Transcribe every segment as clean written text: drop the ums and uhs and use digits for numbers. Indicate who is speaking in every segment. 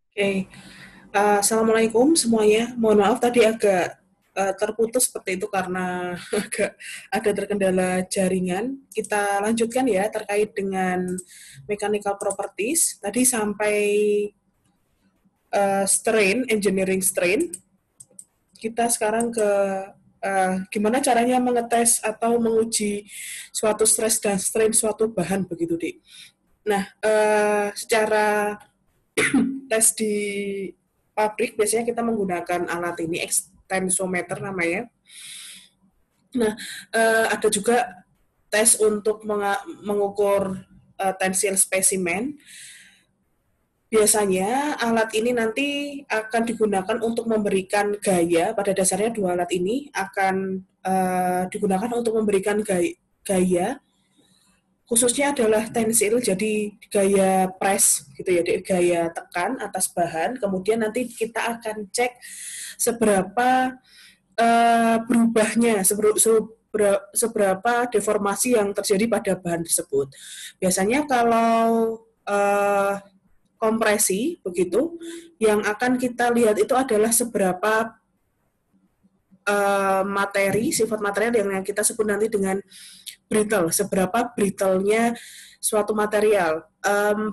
Speaker 1: Oke, Assalamualaikum semuanya. Mohon maaf tadi agak terputus seperti itu karena agak ada terkendala jaringan. Kita lanjutkan ya terkait dengan mechanical properties. Tadi sampai engineering strain. Kita sekarang ke gimana caranya mengetes atau menguji suatu stress dan strain suatu bahan begitu, Dik. Nah, secara tes di pabrik biasanya kita menggunakan alat ini extensometer namanya. Nah, ada juga tes untuk mengukur tensil spesimen. Biasanya alat ini nanti akan digunakan untuk memberikan gaya. Pada dasarnya dua alat ini akan digunakan untuk memberikan gaya, khususnya adalah tensil, jadi gaya press gitu ya, gaya tekan atas bahan. Kemudian nanti kita akan cek seberapa berubahnya, seberapa deformasi yang terjadi pada bahan tersebut. Biasanya kalau kompresi begitu, yang akan kita lihat itu adalah seberapa sifat material yang kita sebut nanti dengan brittle, seberapa brittle-nya suatu material.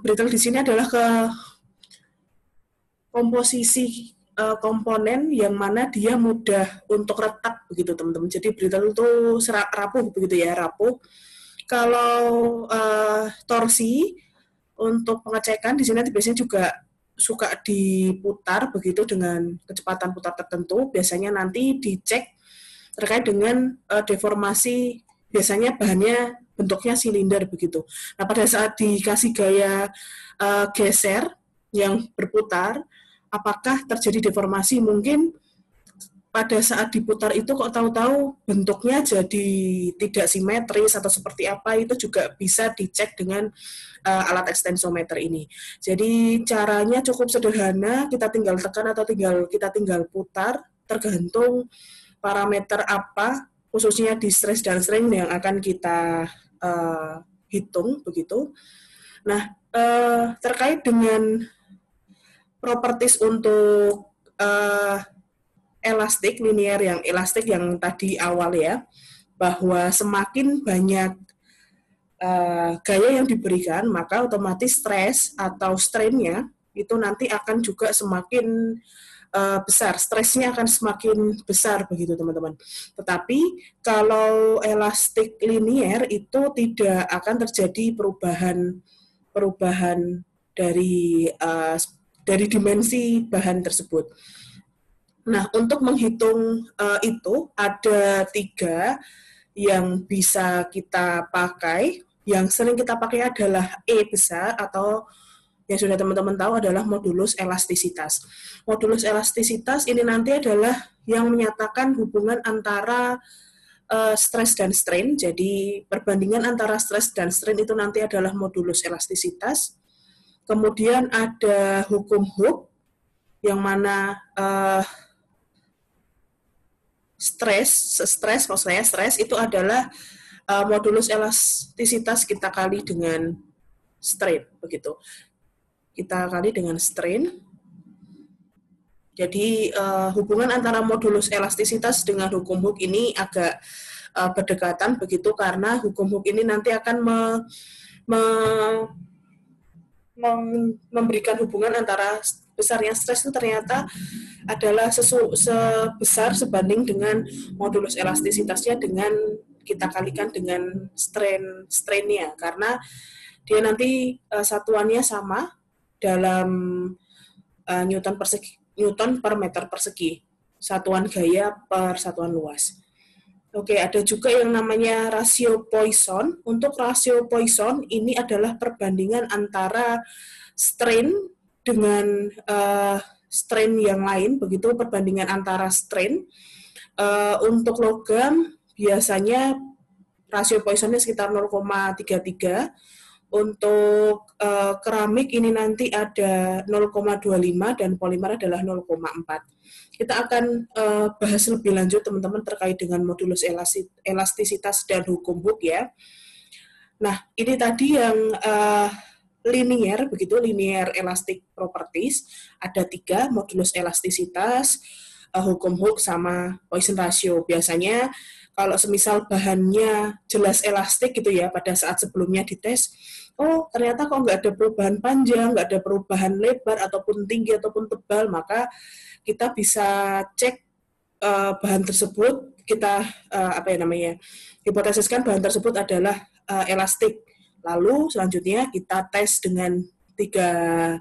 Speaker 1: Brittle di sini adalah ke komposisi komponen yang mana dia mudah untuk retak begitu teman-teman. Jadi brittle itu rapuh begitu ya, rapuh. Kalau torsi untuk pengecekan di sini biasanya juga suka diputar begitu dengan kecepatan putar tertentu. Biasanya nanti dicek terkait dengan deformasi, biasanya bahannya bentuknya silinder begitu. Nah, pada saat dikasih gaya geser yang berputar, apakah terjadi deformasi? Mungkin pada saat diputar itu kok tahu-tahu bentuknya jadi tidak simetris atau seperti apa, itu juga bisa dicek dengan alat extensometer ini. Jadi caranya cukup sederhana, kita tinggal tekan atau kita tinggal putar, tergantung parameter apa khususnya di stress dan strain yang akan kita hitung begitu. Nah, terkait dengan properties untuk elastik yang tadi awal ya, bahwa semakin banyak gaya yang diberikan, maka otomatis stres atau strainnya itu nanti akan juga semakin besar, stresnya akan semakin besar begitu teman-teman. Tetapi kalau elastik linier itu tidak akan terjadi perubahan dari dimensi bahan tersebut. Nah, untuk menghitung itu ada 3 yang bisa kita pakai. Yang sering kita pakai adalah E besar, atau yang sudah teman-teman tahu adalah modulus elastisitas. Modulus elastisitas ini nanti adalah yang menyatakan hubungan antara stres dan strain. Jadi perbandingan antara stres dan strain itu nanti adalah modulus elastisitas. Kemudian ada hukum Hooke, yang mana stres itu adalah modulus elastisitas kita kali dengan strain begitu. Kita kali dengan strain. Jadi hubungan antara modulus elastisitas dengan hukum Hooke ini agak berdekatan begitu, karena hukum Hooke ini nanti akan memberikan hubungan antara besarnya stres itu ternyata adalah sebesar sebanding dengan modulus elastisitasnya dengan kita kalikan dengan strainnya, karena dia nanti satuannya sama dalam Newton per meter persegi, satuan gaya per satuan luas. Oke, ada juga yang namanya rasio Poisson. Untuk rasio Poisson ini adalah perbandingan antara strain dengan strain yang lain, begitu perbandingan antara strain. Untuk logam biasanya rasio Poissonnya sekitar 0,33. Untuk keramik ini nanti ada 0,25 dan polimer adalah 0,4. Kita akan bahas lebih lanjut teman-teman terkait dengan modulus elastisitas dan hukum Hooke ya. Nah, ini tadi yang linear, begitu, linear elastic properties. Ada 3, modulus elastisitas, hukum Hooke, sama Poisson ratio. Biasanya kalau semisal bahannya jelas elastik gitu ya, pada saat sebelumnya dites, oh ternyata kok nggak ada perubahan panjang, nggak ada perubahan lebar, ataupun tinggi, ataupun tebal, maka kita bisa cek bahan tersebut, kita hipotesiskan bahan tersebut adalah elastik. Lalu selanjutnya kita tes dengan 3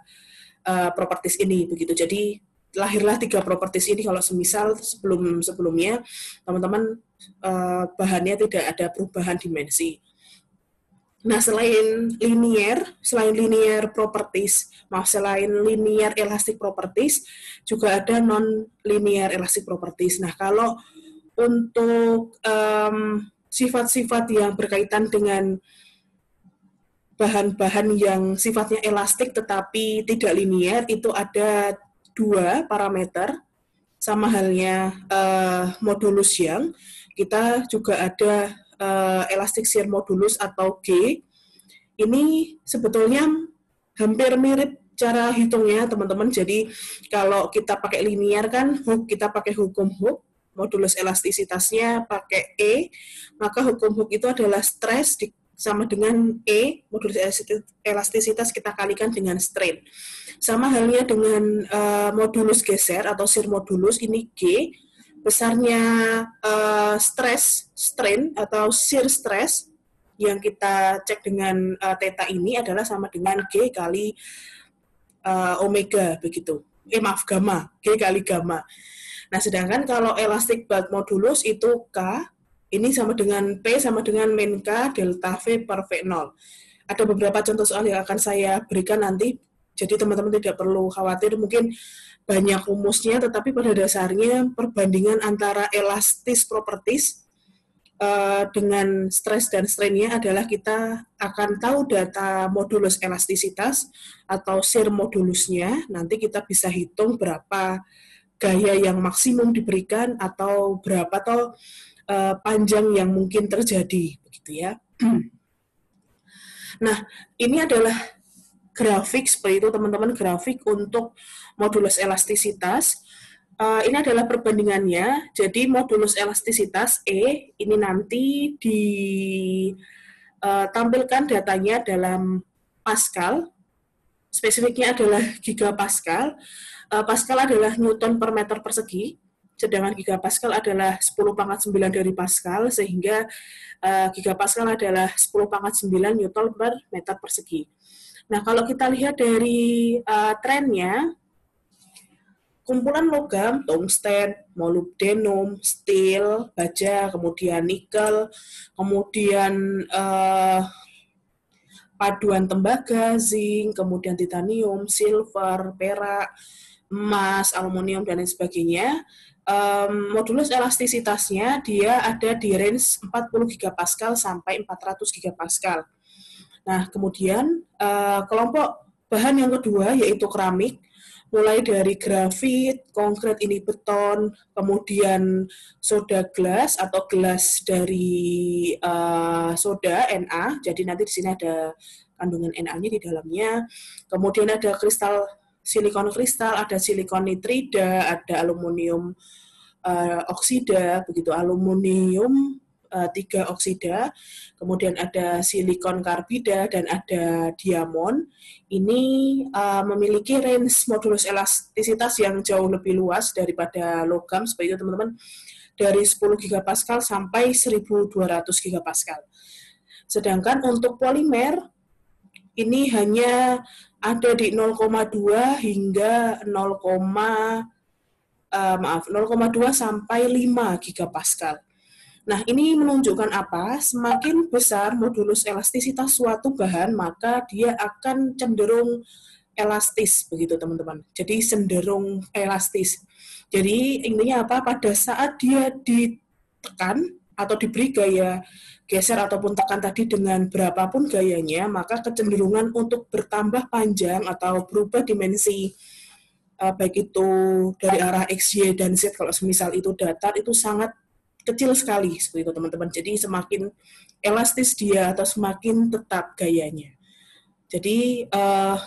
Speaker 1: properties ini, begitu. Jadi lahirlah 3 properties ini kalau semisal sebelumnya teman-teman bahannya tidak ada perubahan dimensi. Nah, selain linear elastic properties, juga ada non-linear elastic properties. Nah, kalau untuk sifat-sifat yang berkaitan dengan bahan-bahan yang sifatnya elastik tetapi tidak linear, itu ada 2 parameter, sama halnya modulus Young. Kita juga ada elastic shear modulus atau G. Ini sebetulnya hampir mirip cara hitungnya, teman-teman. Jadi kalau kita pakai linear kan, kita pakai hukum Hooke, modulus elastisitasnya pakai E, maka hukum Hooke itu adalah stress sama dengan E, modulus elastisitas kita kalikan dengan strain. Sama halnya dengan modulus geser atau shear modulus, ini G, besarnya stress strain atau shear stress yang kita cek dengan theta ini adalah sama dengan G kali omega, begitu. Gamma, G kali gamma. Nah, sedangkan kalau elastic bulk modulus itu K, ini sama dengan P sama dengan min K delta V per V0. Ada beberapa contoh soal yang akan saya berikan nanti, jadi teman-teman tidak perlu khawatir, mungkin banyak rumusnya, tetapi pada dasarnya perbandingan antara elastis properties dengan stress dan strainnya adalah kita akan tahu data modulus elastisitas atau shear modulusnya, nanti kita bisa hitung berapa gaya yang maksimum diberikan atau berapa panjang yang mungkin terjadi, begitu ya. Nah, ini adalah grafik seperti itu, teman-teman, grafik untuk modulus elastisitas. Ini adalah perbandingannya. Jadi modulus elastisitas E ini nanti ditampilkan datanya dalam Pascal. Spesifiknya adalah gigapascal. Pascal adalah Newton per meter persegi, sedangkan gigapascal adalah 10 pangkat 9 dari Pascal, sehingga gigapascal adalah 10 pangkat 9 Newton per meter persegi. Nah, kalau kita lihat dari trennya, kumpulan logam, tungsten, molybdenum, steel, baja, kemudian nikel, kemudian paduan tembaga, zinc, kemudian titanium, silver, perak, emas, aluminium, dan lain sebagainya, modulus elastisitasnya dia ada di range 40 gigapascal sampai 400 gigapascal. Nah, kemudian kelompok bahan yang kedua yaitu keramik, mulai dari grafit, konkret ini beton, kemudian soda gelas atau gelas dari soda Na, jadi nanti di sini ada kandungan Na-nya di dalamnya. Kemudian ada kristal, silikon kristal, ada silikon nitrida, ada aluminium oksida, begitu, aluminium 3 oksida, kemudian ada silikon karbida, dan ada diamond. Ini memiliki range modulus elastisitas yang jauh lebih luas daripada logam, seperti itu teman-teman, dari 10 gigapascal sampai 1200 gigapascal. Sedangkan untuk polimer, ini hanya ada di 0,2 hingga 0,2 sampai 5 gigapascal. Nah, ini menunjukkan apa? Semakin besar modulus elastisitas suatu bahan, maka dia akan cenderung elastis, begitu teman-teman. Jadi cenderung elastis. Jadi intinya apa? Pada saat dia ditekan atau diberi gaya geser ataupun tekan tadi dengan berapapun gayanya, maka kecenderungan untuk bertambah panjang atau berubah dimensi, baik itu dari arah X, Y, dan Z, kalau semisal itu datar, itu sangat kecil sekali, seperti itu teman-teman. Jadi semakin elastis dia atau semakin tetap gayanya. Jadi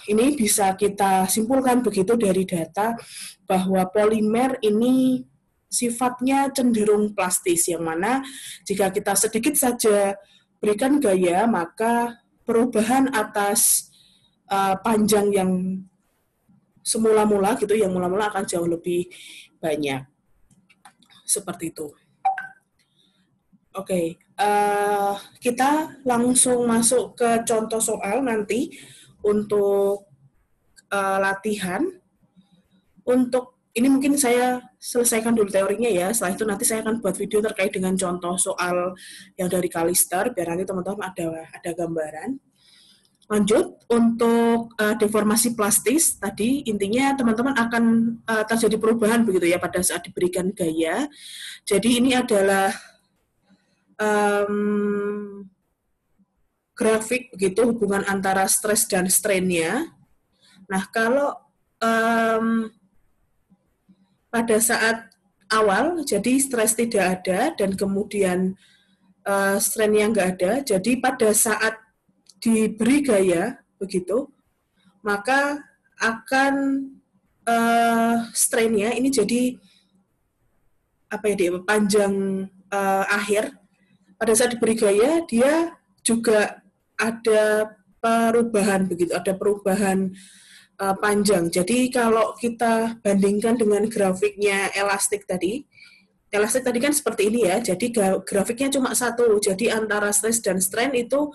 Speaker 1: ini bisa kita simpulkan begitu dari data bahwa polimer ini sifatnya cenderung plastis, yang mana jika kita sedikit saja berikan gaya, maka perubahan atas panjang yang semula-mula gitu, yang mula-mula akan jauh lebih banyak. Seperti itu. Oke, kita langsung masuk ke contoh soal nanti untuk latihan. Untuk ini mungkin saya selesaikan dulu teorinya ya, setelah itu nanti saya akan buat video terkait dengan contoh soal yang dari Kalister, biar nanti teman-teman ada gambaran. Lanjut, untuk deformasi plastis, tadi intinya teman-teman akan terjadi perubahan begitu ya pada saat diberikan gaya. Jadi ini adalah grafik begitu hubungan antara stres dan strainnya. Nah, kalau pada saat awal, jadi stres tidak ada dan kemudian strainnya nggak ada, jadi pada saat diberi gaya begitu, maka akan strainnya ini jadi apa ya, panjang akhir. Pada saat diberi gaya, dia juga ada perubahan begitu, ada perubahan panjang. Jadi kalau kita bandingkan dengan grafiknya elastik tadi kan seperti ini ya. Jadi grafiknya cuma satu. Jadi antara stress dan strain itu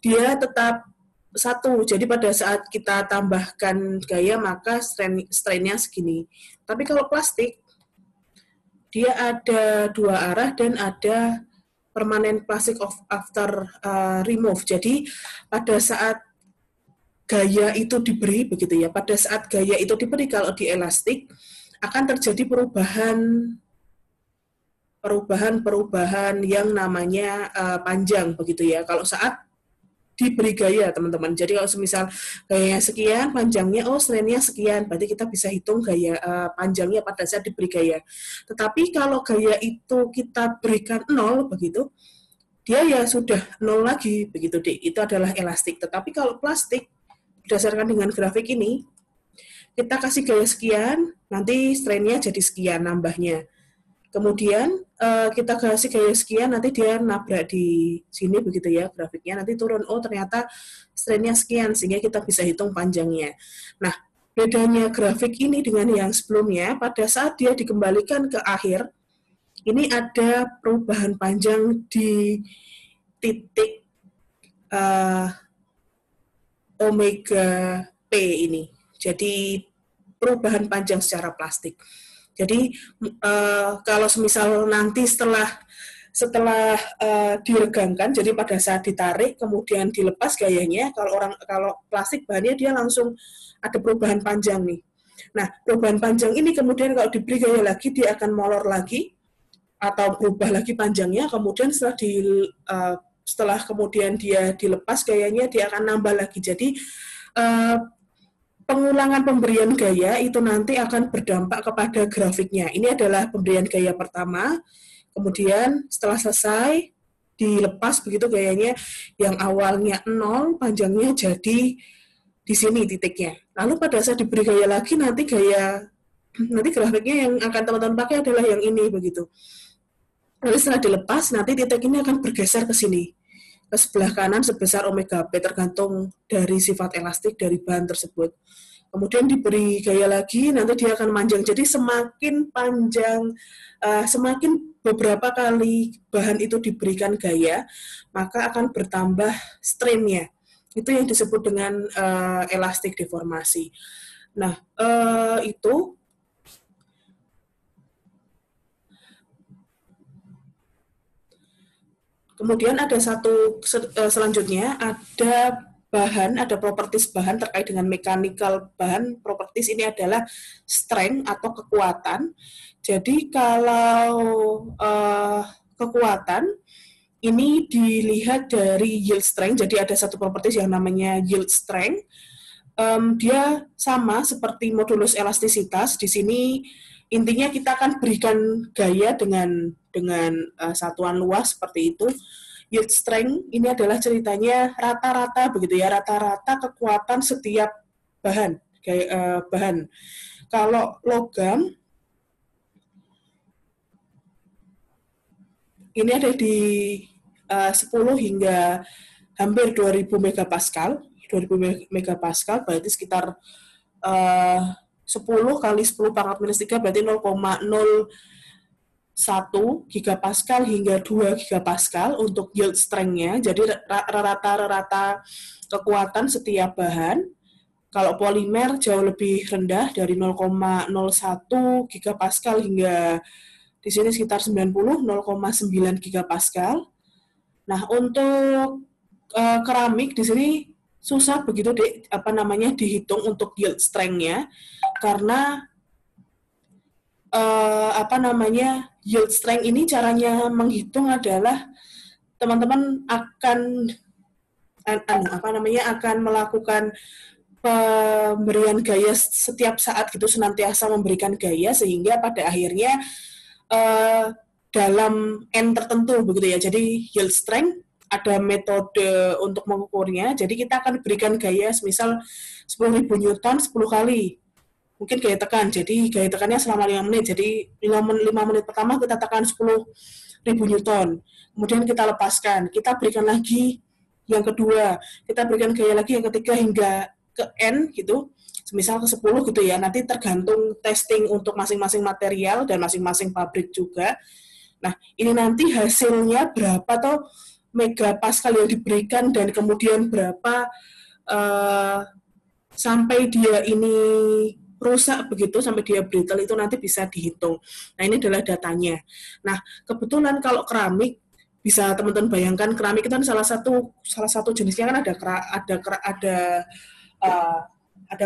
Speaker 1: dia tetap satu. Jadi pada saat kita tambahkan gaya maka strainnya segini. Tapi kalau plastik dia ada dua arah dan ada permanent plastic after remove. Jadi pada saat gaya itu diberi begitu ya, pada saat gaya itu diberi kalau di elastik akan terjadi perubahan yang namanya panjang begitu ya. Kalau saat diberi gaya teman-teman. Jadi kalau semisal gayanya sekian, panjangnya strainnya sekian, berarti kita bisa hitung gaya panjangnya pada saat diberi gaya. Tetapi kalau gaya itu kita berikan 0 begitu, dia ya sudah 0 lagi begitu deh. Itu adalah elastik. Tetapi kalau plastik berdasarkan dengan grafik ini, kita kasih gaya sekian, nanti strainnya jadi sekian nambahnya. Kemudian kita kasih gaya sekian, nanti dia nabrak di sini begitu ya grafiknya, nanti turun, ternyata strainnya sekian, sehingga kita bisa hitung panjangnya. Nah, bedanya grafik ini dengan yang sebelumnya, pada saat dia dikembalikan ke akhir, ini ada perubahan panjang di titik omega P ini. Jadi perubahan panjang secara plastik. Jadi kalau semisal nanti setelah diregangkan, jadi pada saat ditarik kemudian dilepas gayanya, kalau plastik bahannya dia langsung ada perubahan panjang nih. Nah, perubahan panjang ini kemudian kalau diberi gaya lagi dia akan molor lagi atau berubah lagi panjangnya, kemudian setelah kemudian dia dilepas gayanya dia akan nambah lagi. Jadi pengulangan pemberian gaya itu nanti akan berdampak kepada grafiknya. Ini adalah pemberian gaya pertama, kemudian setelah selesai, dilepas begitu gayanya, yang awalnya 0, panjangnya jadi di sini titiknya. Lalu pada saat diberi gaya lagi, nanti grafiknya yang akan teman-teman pakai adalah yang ini begitu. Lalu setelah dilepas, nanti titik ini akan bergeser ke sini, ke sebelah kanan sebesar omega P, tergantung dari sifat elastik dari bahan tersebut. Kemudian diberi gaya lagi, nanti dia akan manjang. Jadi semakin panjang, semakin beberapa kali bahan itu diberikan gaya, maka akan bertambah strain-nya. Itu yang disebut dengan elastik deformasi. Nah, itu kemudian ada selanjutnya ada bahan, ada properties bahan terkait dengan mechanical bahan. Properties ini adalah strength atau kekuatan. Jadi kalau kekuatan ini dilihat dari yield strength. Jadi ada satu properties yang namanya yield strength. Dia sama seperti modulus elastisitas. Di sini intinya kita akan berikan gaya dengan satuan luas seperti itu. yield strength ini adalah ceritanya rata-rata begitu ya, rata-rata kekuatan setiap bahan. Bahan. Kalau logam ini ada di 10 hingga hampir 2000 megapascal. 2000 megapascal berarti sekitar 10 kali 10 pangkat minus 3 berarti 0,01 gigapascal hingga 2 gigapascal untuk yield strength-nya. Jadi rata-rata kekuatan setiap bahan. Kalau polimer jauh lebih rendah dari 0,01 gigapascal hingga di sini sekitar 90, 0,9 gigapascal. Nah, untuk keramik di sini susah begitu dihitung untuk yield strength-nya karena yield strength ini caranya menghitung adalah teman-teman akan melakukan pemberian gaya setiap saat gitu, senantiasa memberikan gaya sehingga pada akhirnya dalam N tertentu begitu ya. Jadi yield strength ada metode untuk mengukurnya. Jadi kita akan berikan gaya semisal 10.000 Newton 10 kali. Mungkin gaya tekan. Jadi gaya tekannya selama 5 menit. Jadi 5 menit pertama kita tekan 10.000 Newton. Kemudian kita lepaskan. Kita berikan lagi yang kedua. Kita berikan gaya lagi yang ketiga hingga ke N gitu. Misal ke 10 gitu ya. Nanti tergantung testing untuk masing-masing material dan masing-masing pabrik juga. Nah, ini nanti hasilnya berapa atau megapascal yang diberikan dan kemudian berapa sampai dia ini rusak begitu, sampai dia brittle itu nanti bisa dihitung. Nah, ini adalah datanya. Nah, kebetulan kalau keramik bisa teman-teman bayangkan keramik itu kan salah satu jenisnya kan ada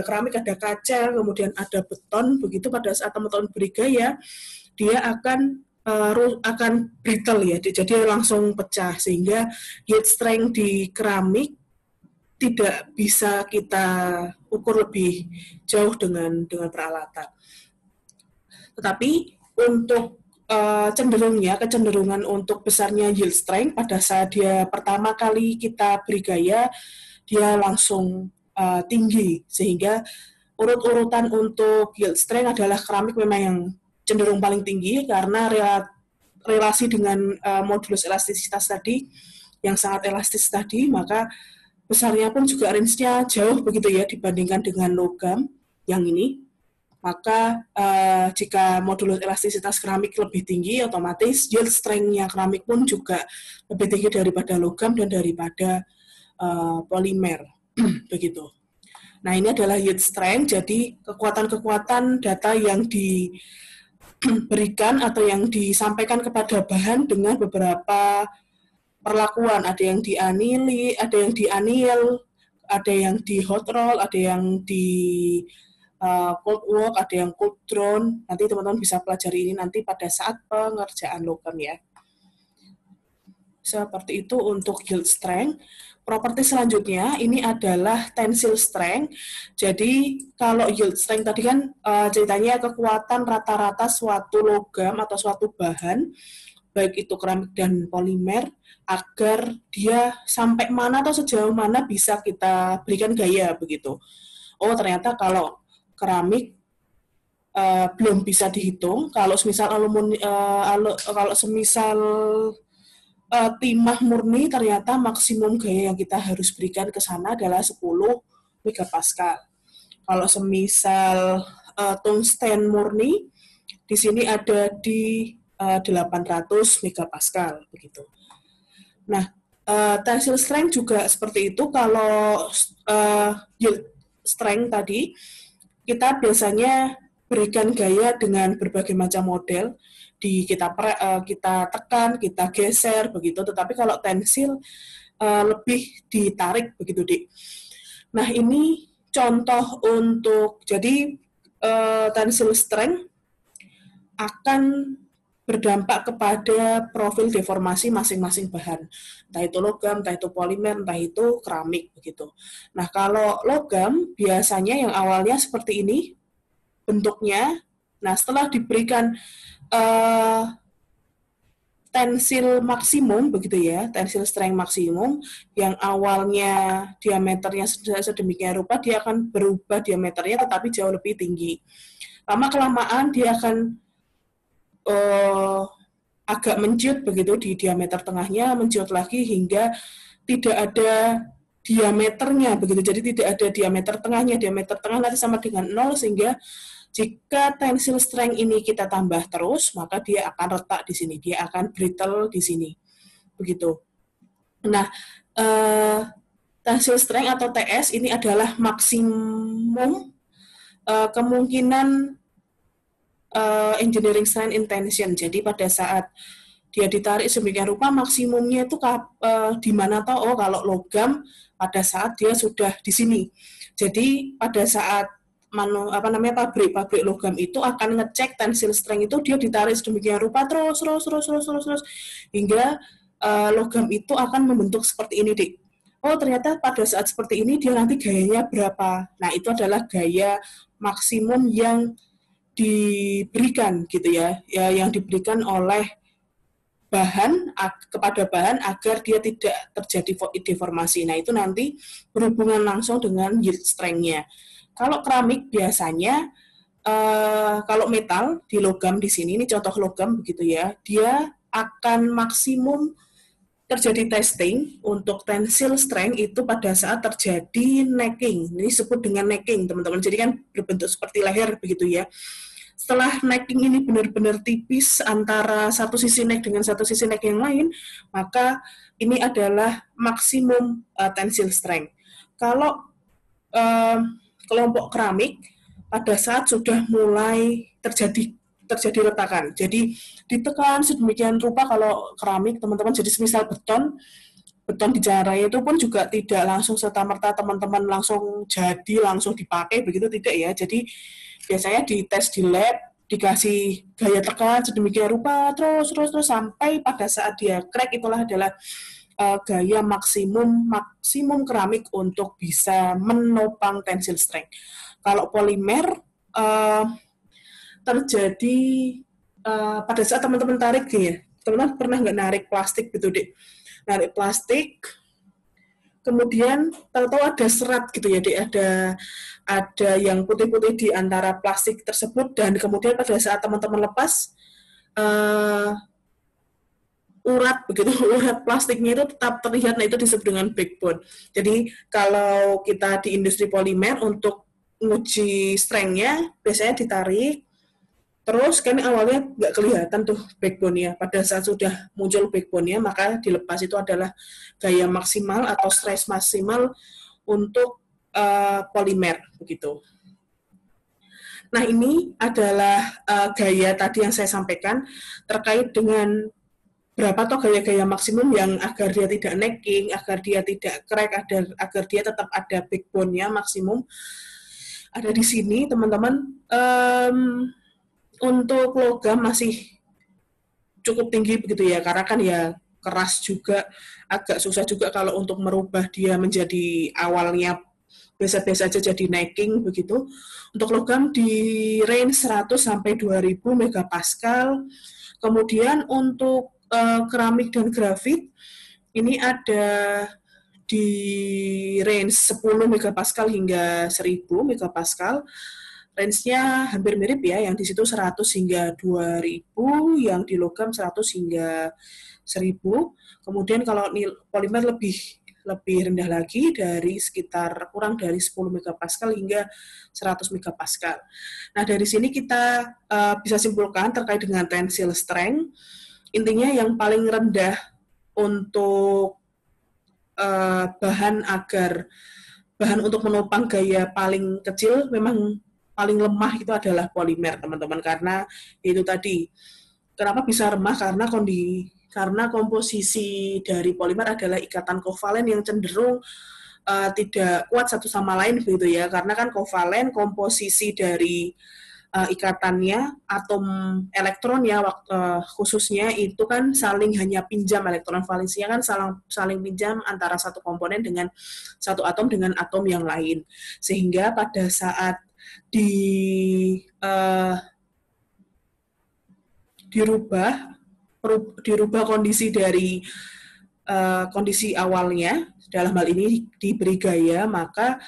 Speaker 1: keramik, ada kaca, kemudian ada beton. Begitu pada saat teman-teman beri gaya, dia akan brittle ya, jadi langsung pecah sehingga yield strength di keramik tidak bisa kita ukur lebih jauh dengan peralatan. Tetapi untuk kecenderungan untuk besarnya yield strength pada saat dia pertama kali kita beri gaya, dia langsung tinggi sehingga urut-urutan untuk yield strength adalah keramik memang yang cenderung paling tinggi karena relasi dengan modulus elastisitas tadi yang sangat elastis tadi, maka besarnya pun juga range-nya jauh begitu ya dibandingkan dengan logam yang ini. Maka jika modulus elastisitas keramik lebih tinggi, otomatis yield strength-nya keramik pun juga lebih tinggi daripada logam dan daripada polimer begitu. Nah, ini adalah yield strength, jadi kekuatan-kekuatan data yang diberikan atau yang disampaikan kepada bahan dengan beberapa perlakuan. Ada yang dianili, ada yang dianil, ada yang di hot roll, ada yang di cold work, ada yang cold drawn. Nanti teman-teman bisa pelajari ini nanti pada saat pengerjaan logam ya. Seperti itu untuk yield strength. Properti selanjutnya ini adalah tensile strength. Jadi kalau yield strength tadi kan ceritanya kekuatan rata-rata suatu logam atau suatu bahan, baik itu keramik dan polimer, agar dia sampai mana atau sejauh mana bisa kita berikan gaya begitu. Oh, ternyata kalau keramik belum bisa dihitung. Kalau semisal timah murni, ternyata maksimum gaya yang kita harus berikan ke sana adalah 10 megapascal. Kalau semisal tungsten murni, di sini ada di 800 megapascal begitu. Nah, tensile strength juga seperti itu. Kalau yield strength tadi, kita biasanya berikan gaya dengan berbagai macam model. Kita tekan, kita geser begitu. Tetapi kalau tensil lebih ditarik begitu, Dik. Nah, ini contoh untuk jadi tensile strength akan berdampak kepada profil deformasi masing-masing bahan. Entah itu logam, entah itu polimer, entah itu keramik begitu. Nah, kalau logam biasanya yang awalnya seperti ini bentuknya. Nah, setelah diberikan tensil maksimum begitu ya, tensil strength maksimum yang awalnya diameternya sedemikian rupa, dia akan berubah diameternya tetapi jauh lebih tinggi. Lama kelamaan dia akan agak menciut begitu di diameter tengahnya, menciut lagi hingga tidak ada diameternya begitu. Jadi tidak ada diameter tengahnya, diameter tengah nanti sama dengan 0, sehingga jika tensile strength ini kita tambah terus, maka dia akan retak di sini, dia akan brittle di sini. Begitu. Nah, tensile strength atau TS ini adalah maksimum kemungkinan engineering strength in tension. Jadi pada saat dia ditarik sedemikian rupa, maksimumnya itu di mana tahu? Oh, kalau logam pada saat dia sudah di sini. Jadi pada saat pabrik logam itu akan ngecek tensile strength itu, dia ditarik sedemikian rupa terus hingga logam itu akan membentuk seperti ini, Dik. Oh, ternyata pada saat seperti ini dia nanti gayanya berapa. Nah, itu adalah gaya maksimum yang diberikan gitu ya, yang diberikan oleh bahan kepada bahan agar dia tidak terjadi deformasi. Nah, itu nanti berhubungan langsung dengan yield strength-nya. Kalau keramik biasanya kalau metal di logam di sini, ini contoh logam begitu ya, dia akan maksimum terjadi testing untuk tensile strength itu pada saat terjadi necking. Ini disebut dengan necking, teman-teman. Jadi kan berbentuk seperti leher begitu ya. Setelah necking ini benar-benar tipis antara satu sisi neck dengan satu sisi neck yang lain, maka ini adalah maksimum tensile strength. Kalau kelompok keramik pada saat sudah mulai terjadi retakan, jadi ditekan sedemikian rupa kalau keramik, teman-teman, jadi semisal beton dijaring raya itu pun juga tidak langsung serta-merta teman-teman langsung dipakai begitu, tidak ya. Jadi biasanya dites di lab, dikasih gaya tekan sedemikian rupa terus sampai pada saat dia crack, itulah adalah gaya maksimum keramik untuk bisa menopang tensile strength. Kalau polimer terjadi pada saat teman-teman tarik ya, teman-teman pernah nggak narik plastik gitu, Dek? Narik plastik, kemudian tahu-tahu ada serat gitu ya, Dek, ada yang putih-putih di antara plastik tersebut, dan kemudian pada saat teman-teman lepas urat begitu, urat plastiknya itu tetap terlihat. Nah, itu disebut dengan backbone. Jadi kalau kita di industri polimer untuk nguji strength-nya biasanya ditarik, terus kan awalnya nggak kelihatan tuh backbone-nya. Pada saat sudah muncul backbone-nya, maka dilepas. Itu adalah gaya maksimal atau stress maksimal untuk polimer begitu. Nah, ini adalah gaya tadi yang saya sampaikan terkait dengan berapa toh gaya-gaya maksimum yang agar dia tidak necking, agar dia tidak crack, agar dia tetap ada backbone-nya maksimum. Ada di sini, teman-teman. Untuk logam masih cukup tinggi begitu ya, karena kan ya keras juga, agak susah juga kalau untuk merubah dia menjadi awalnya biasa-biasa aja jadi necking begitu. Untuk logam di range 100 sampai 2000 megapascal. Kemudian untuk keramik dan grafit ini ada di range 10 megapascal hingga 1000 megapascal. Range-nya hampir mirip ya, yang di situ 100 hingga 2000, yang di logam 100 hingga 1000. Kemudian kalau polimer lebih rendah lagi, dari sekitar kurang dari 10 megapascal hingga 100 megapascal. Nah, dari sini kita bisa simpulkan terkait dengan tensile strength. Intinya yang paling rendah untuk bahan untuk menopang gaya paling kecil, memang paling lemah itu adalah polimer, teman-teman, karena itu tadi. Kenapa bisa lemah? Karena komposisi dari polimer adalah ikatan kovalen yang cenderung tidak kuat satu sama lain begitu ya. Karena kan kovalen, komposisi dari ikatannya, atom elektron ya, khususnya itu kan saling hanya pinjam, elektron valensinya kan saling pinjam antara satu komponen dengan satu atom dengan atom yang lain, sehingga pada saat dirubah dirubah kondisi dari kondisi awalnya, dalam hal ini diberi gaya, maka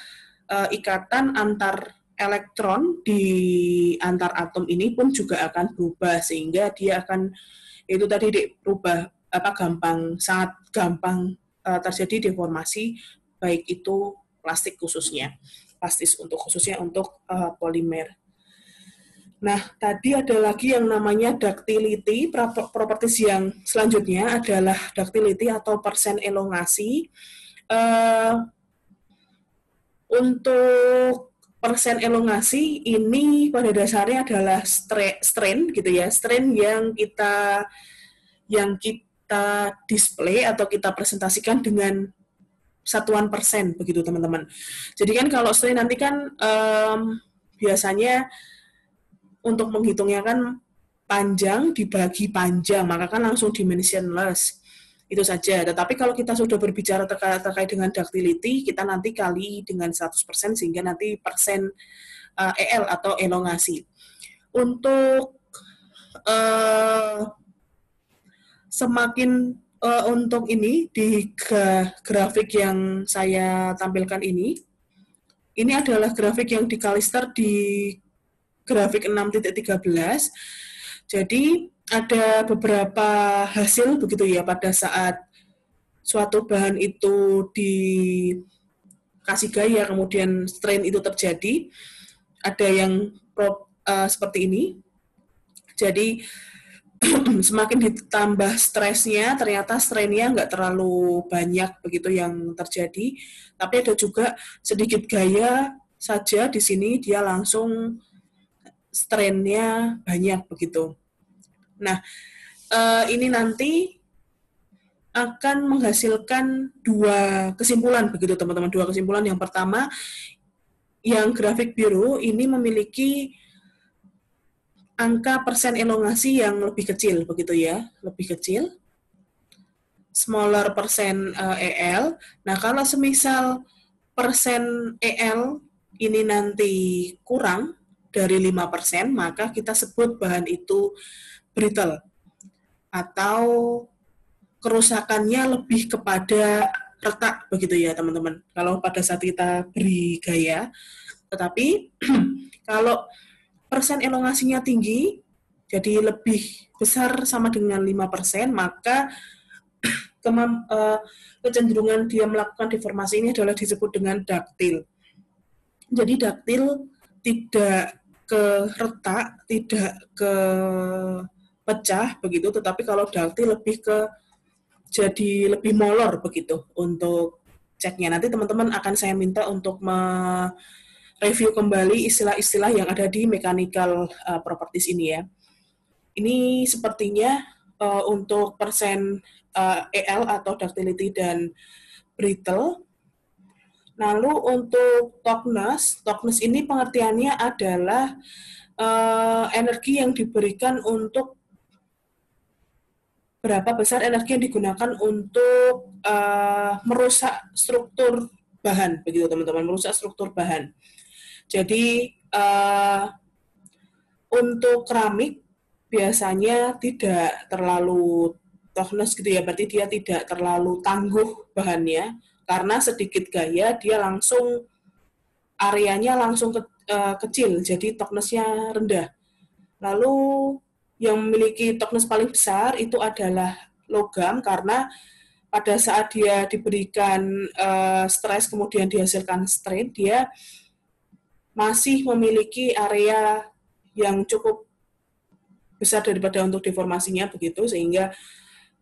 Speaker 1: ikatan antar elektron di antar atom ini pun juga akan berubah, sehingga dia akan itu tadi berubah sangat gampang terjadi deformasi, baik itu plastik khususnya untuk polimer. Nah, tadi ada lagi yang namanya ductility. Properties yang selanjutnya adalah ductility atau persen elongasi. Untuk persen elongasi ini pada dasarnya adalah strain gitu ya, strain yang kita display atau kita presentasikan dengan satuan persen begitu teman-teman. Jadi kan kalau strain nanti kan biasanya untuk menghitungnya kan panjang dibagi panjang, maka kan langsung dimensionless. Itu saja. Tetapi kalau kita sudah berbicara terkait dengan ductility, kita nanti kali dengan 100% sehingga nanti persen EL atau elongasi. Untuk semakin untuk ini di grafik yang saya tampilkan ini adalah grafik yang dikalister di grafik 6.13. Jadi ada beberapa hasil begitu ya pada saat suatu bahan itu dikasih gaya kemudian strain itu terjadi, ada yang seperti ini. Jadi semakin ditambah stresnya, ternyata strainnya nggak terlalu banyak begitu yang terjadi, tapi ada juga sedikit gaya saja di sini dia langsung strainnya banyak begitu. Nah, ini nanti akan menghasilkan dua kesimpulan begitu teman-teman. Dua kesimpulan. Yang pertama, yang grafik biru ini memiliki angka persen elongasi yang lebih kecil begitu ya, lebih kecil, smaller persen EL. Nah, kalau semisal persen EL ini nanti kurang dari 5%, maka kita sebut bahan itu brittle atau kerusakannya lebih kepada retak begitu ya teman-teman. Kalau pada saat kita beri gaya, tetapi kalau persen elongasinya tinggi, jadi lebih besar sama dengan 5%, maka kecenderungan dia melakukan deformasi ini adalah disebut dengan ductile. Jadi ductile tidak ke retak, tidak ke pecah begitu, tetapi kalau ductile lebih ke jadi lebih molor begitu untuk ceknya. Nanti teman-teman akan saya minta untuk review kembali istilah-istilah yang ada di mechanical properties ini ya. Ini sepertinya untuk persen EL atau ductility dan brittle. Lalu untuk toughness ini pengertiannya adalah energi yang diberikan untuk berapa besar energi yang digunakan untuk merusak struktur bahan, begitu teman-teman, merusak struktur bahan. Jadi untuk keramik biasanya tidak terlalu toughness gitu ya, berarti dia tidak terlalu tangguh bahannya, karena sedikit gaya dia langsung areanya langsung kecil, jadi toughness-nya rendah. Lalu yang memiliki toughness paling besar itu adalah logam, karena pada saat dia diberikan stres kemudian dihasilkan strain, dia masih memiliki area yang cukup besar daripada untuk deformasinya begitu, sehingga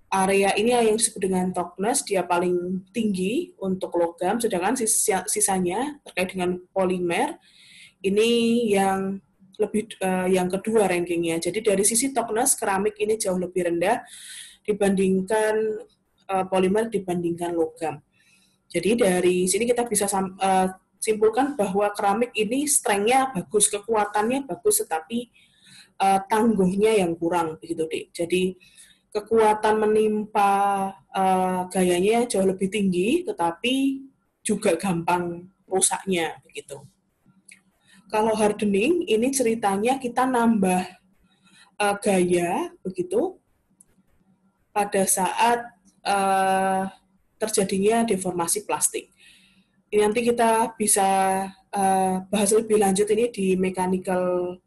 Speaker 1: area ini yang disebut dengan toughness dia paling tinggi untuk logam, sedangkan sisanya terkait dengan polimer ini yang lebih yang kedua rankingnya. Jadi dari sisi toughness keramik ini jauh lebih rendah dibandingkan polimer dibandingkan logam. Jadi dari sini kita bisa simpulkan bahwa keramik ini strength-nya bagus, kekuatannya bagus, tetapi tangguhnya yang kurang begitu deh. Jadi kekuatan menimpa gayanya jauh lebih tinggi, tetapi juga gampang rusaknya begitu. Kalau hardening ini ceritanya kita nambah gaya begitu, pada saat terjadinya deformasi plastik. Ini nanti kita bisa bahas lebih lanjut ini di mechanical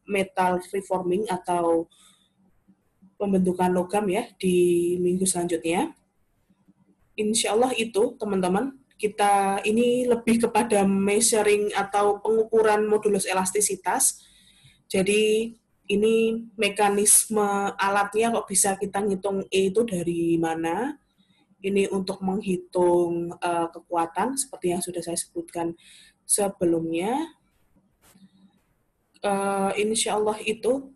Speaker 1: metal reforming atau pembentukan logam ya di minggu selanjutnya. Insya Allah itu teman-teman, kita ini lebih kepada measuring atau pengukuran modulus elastisitas. Jadi ini mekanisme alatnya kok bisa kita ngitung E itu dari mana. Ini untuk menghitung kekuatan seperti yang sudah saya sebutkan sebelumnya. Insya Allah itu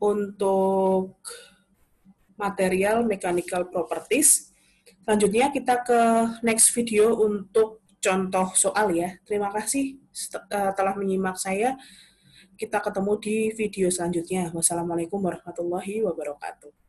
Speaker 1: untuk material mechanical properties. Selanjutnya kita ke next video untuk contoh soal ya. Terima kasih telah menyimak saya. Kita ketemu di video selanjutnya. Wassalamualaikum warahmatullahi wabarakatuh.